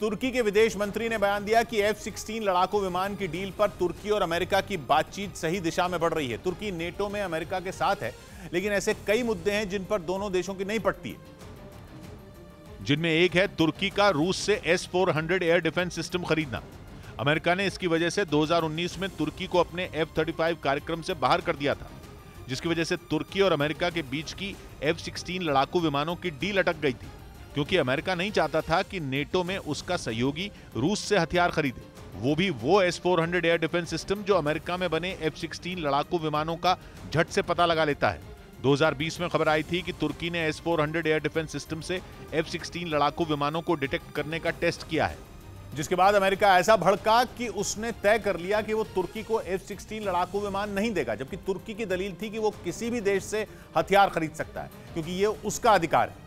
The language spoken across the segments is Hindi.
तुर्की के विदेश मंत्री ने बयान दिया कि F-16 लड़ाकू विमान की डील पर तुर्की और अमेरिका की बातचीत सही दिशा में बढ़ रही है। तुर्की नेटो में अमेरिका के साथ है, लेकिन ऐसे कई मुद्दे हैं जिन पर दोनों देशों की नहीं पड़ती है। जिनमें एक है तुर्की का रूस से S-400 एयर डिफेंस सिस्टम खरीदना। अमेरिका ने इसकी वजह से 2019 में तुर्की को अपने F-35 कार्यक्रम से बाहर कर दिया था, जिसकी वजह से तुर्की और अमेरिका के बीच की F-16 लड़ाकू विमानों की डील अटक गई थी, क्योंकि अमेरिका नहीं चाहता था कि नेटो में उसका सहयोगी रूस से हथियार खरीदे, वो भी वो S-400 एयर डिफेंस सिस्टम जो अमेरिका में बने F-16 लड़ाकू विमानों का झट से पता लगा लेता है। 2020 में खबर आई थी कि तुर्की ने S-400 एयर डिफेंस सिस्टम से F-16 लड़ाकू विमानों को डिटेक्ट करने का टेस्ट किया है, जिसके बाद अमेरिका ऐसा भड़का कि उसने तय कर लिया कि वो तुर्की को F-16 लड़ाकू विमान नहीं देगा, जबकि तुर्की की दलील थी कि वो किसी भी देश से हथियार खरीद सकता है क्योंकि ये उसका अधिकार है।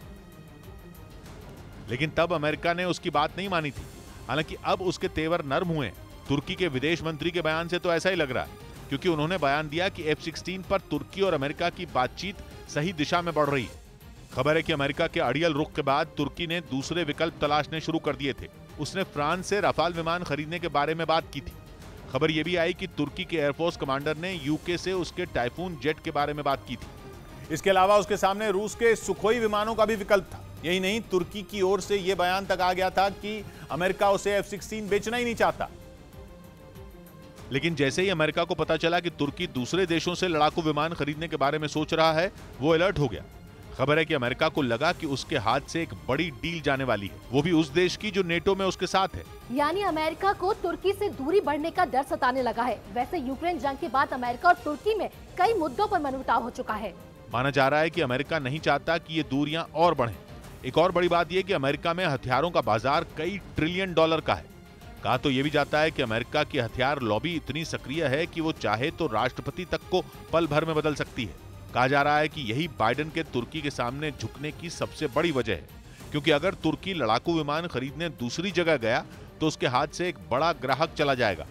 लेकिन तब अमेरिका ने उसकी बात नहीं मानी थी। हालांकि अब उसके तेवर नर्म हुए। तुर्की के विदेश मंत्री के बयान से तो ऐसा ही लग रहा है, क्योंकि उन्होंने बयान दिया कि F-16 पर तुर्की और अमेरिका की बातचीत सही दिशा में बढ़ रही है। खबर है कि अमेरिका के अड़ियल रुख के बाद तुर्की ने दूसरे विकल्प तलाशने शुरू कर दिए थे। उसने फ्रांस से राफाल विमान खरीदने के बारे में बात की थी। खबर यह भी आई कि तुर्की के एयरफोर्स कमांडर ने यूके से उसके टाइफून जेट के बारे में बात की थी। इसके अलावा उसके सामने रूस के सुखोई विमानों का भी विकल्प था। यही नहीं, तुर्की की ओर से यह बयान तक आ गया था कि अमेरिका उसे F-16 बेचना ही नहीं चाहता। लेकिन जैसे ही अमेरिका को पता चला कि तुर्की दूसरे देशों से लड़ाकू विमान खरीदने के बारे में सोच रहा है, वो अलर्ट हो गया। खबर है कि अमेरिका को लगा कि उसके हाथ से एक बड़ी डील जाने वाली है, वो भी उस देश की जो नेटो में उसके साथ है। यानी अमेरिका को तुर्की से दूरी बढ़ने का डर सताने लगा है। वैसे यूक्रेन जंग के बाद अमेरिका और तुर्की में कई मुद्दों पर मनमुटाव हो चुका है। माना जा रहा है कि अमेरिका नहीं चाहता कि ये दूरियां और बढ़ें। एक और बड़ी बात यह कि अमेरिका में हथियारों का बाजार कई ट्रिलियन डॉलर का है। कहा तो यह भी जाता है कि अमेरिका की हथियार लॉबी इतनी सक्रिय है कि वो चाहे तो राष्ट्रपति तक को पल भर में बदल सकती है। कहा जा रहा है कि यही बाइडेन के तुर्की के सामने झुकने की सबसे बड़ी वजह है, क्योंकि अगर तुर्की लड़ाकू विमान खरीदने दूसरी जगह गया तो उसके हाथ से एक बड़ा ग्राहक चला जाएगा।